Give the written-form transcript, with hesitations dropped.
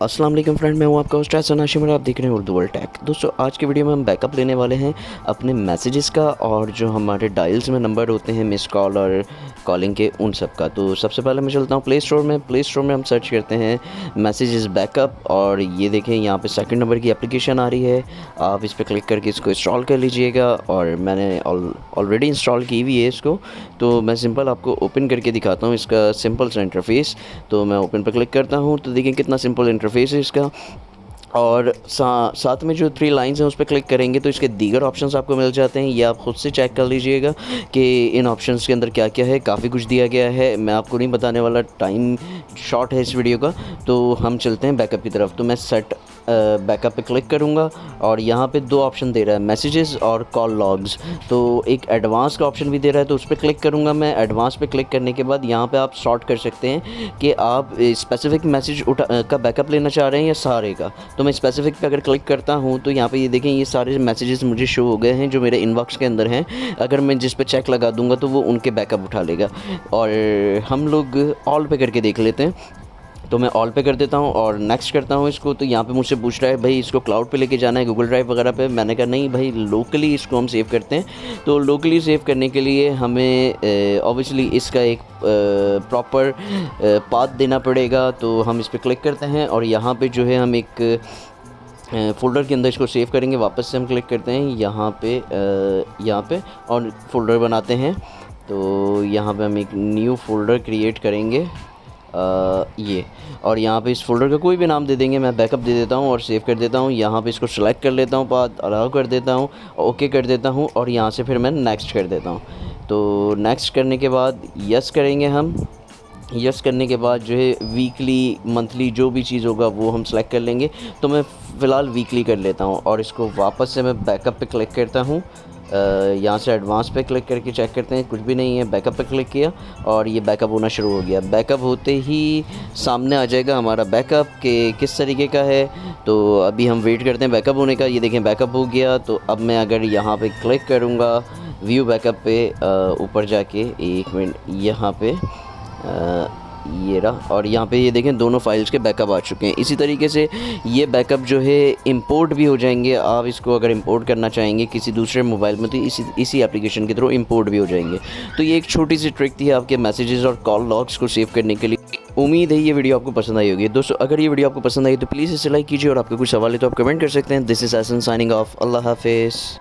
अस्सलाम वालेकुम फ्रेंड, मैं हूं आपका होस्ट हसन हाशिम और आप देख रहे हैं उर्दू वर्ल्ड टेक। दोस्तों, आज की वीडियो में हम बैकअप लेने वाले हैं अपने मैसेजेस का और जो हमारे डायल्स में नंबर होते हैं मिस कॉल और कॉलिंग के, उन सब का। तो सबसे पहले मैं चलता हूं प्ले स्टोर में हम सर्च करते हैं मैसेजेस बैकअप और ये देखें यहाँ पे सेकंड नंबर की एप्लीकेशन आ रही है। आप इस पर क्लिक करके इसको इंस्टॉल कर लीजिएगा और मैंने ऑलरेडी इंस्टॉल की हुई है इसको। तो मैं सिंपल आपको ओपन करके दिखाता हूँ इसका सिंपल सा इंटरफेस। तो मैं ओपन पर क्लिक करता हूँ तो देखें कितना सिंपल इंटरफेस है इसका। और साथ में जो 3 लाइंस हैं उस पर क्लिक करेंगे तो इसके दीगर ऑप्शंस आपको मिल जाते हैं। ये आप ख़ुद से चेक कर लीजिएगा कि इन ऑप्शंस के अंदर क्या क्या है। काफ़ी कुछ दिया गया है, मैं आपको नहीं बताने वाला, टाइम शॉर्ट है इस वीडियो का। तो हम चलते हैं बैकअप की तरफ। तो मैं सेट बैकअप पे क्लिक करूँगा और यहाँ पे 2 ऑप्शन दे रहा है, मैसेजेस और कॉल लॉग्स। तो एक एडवांस का ऑप्शन भी दे रहा है तो उस पर क्लिक करूँगा मैं। एडवांस पे क्लिक करने के बाद यहाँ पे आप सॉर्ट कर सकते हैं कि आप स्पेसिफिक मैसेज का बैकअप लेना चाह रहे हैं या सारे का। तो मैं स्पेसिफिक पे अगर क्लिक करता हूँ तो यहाँ पे ये देखें, ये सारे मैसेजेस मुझे शो हो गए हैं जो मेरे इनबॉक्स के अंदर हैं। अगर मैं जिस पे चेक लगा दूँगा तो वो उनके बैकअप उठा लेगा। और हम लोग ऑल पे करके देख लेते हैं। तो मैं ऑल पे कर देता हूँ और नेक्स्ट करता हूँ इसको। तो यहाँ पे मुझसे पूछ रहा है भाई इसको क्लाउड पे लेके जाना है, गूगल ड्राइव वगैरह पे। मैंने कहा नहीं भाई, लोकली इसको हम सेव करते हैं। तो लोकली सेव करने के लिए हमें ऑब्वियसली इसका एक प्रॉपर पाथ देना पड़ेगा। तो हम इस पर क्लिक करते हैं और यहाँ पे जो है हम एक फ़ोल्डर के अंदर इसको सेव करेंगे। वापस से हम क्लिक करते हैं यहाँ पे और फ़ोल्डर बनाते हैं। तो यहाँ पे हम एक न्यू फ़ोल्डर क्रिएट करेंगे ये, और यहाँ पे इस फ़ोल्डर का कोई भी नाम दे देंगे। मैं बैकअप दे देता हूँ और सेव कर देता हूँ। यहाँ पे इसको सेलेक्ट कर लेता हूँ, पाथ अलाउ कर देता हूँ, ओके कर देता हूँ और यहाँ से फिर मैं नेक्स्ट कर देता हूँ। तो नेक्स्ट करने के बाद यस करेंगे हम। यस करने के बाद जो है वीकली मंथली जो भी चीज़ होगा वो हम सेलेक्ट कर लेंगे। तो मैं फ़िलहाल वीकली कर लेता हूँ और इसको वापस से मैं बैकअप पे क्लिक करता हूँ। यहाँ से एडवांस पे क्लिक करके चेक करते हैं, कुछ भी नहीं है। बैकअप पे क्लिक किया और ये बैकअप होना शुरू हो गया। बैकअप होते ही सामने आ जाएगा हमारा बैकअप के किस तरीके का है। तो अभी हम वेट करते हैं बैकअप होने का। ये देखें बैकअप हो गया। तो अब मैं अगर यहाँ पे क्लिक करूँगा व्यू बैकअप पे, ऊपर जाके 1 मिनट यहाँ पे ये रहा, और यहाँ पे ये देखें दोनों फाइल्स के बैकअप आ चुके हैं। इसी तरीके से ये बैकअप जो है इंपोर्ट भी हो जाएंगे। आप इसको अगर इंपोर्ट करना चाहेंगे किसी दूसरे मोबाइल में तो इसी एप्लीकेशन के थ्रू इंपोर्ट भी हो जाएंगे। तो ये एक छोटी सी ट्रिक थी आपके मैसेजेस और कॉल लॉग्स को सेव करने के लिए। उम्मीद है ये वीडियो आपको पसंद आई होगी। दोस्तों, अगर ये वीडियो आपको पसंद आई तो प्लीज़ इसे लाइक कीजिए और आपके कुछ सवाल है तो आप कमेंट कर सकते हैं। This is Hassan signing off. अल्लाह हाफिज़।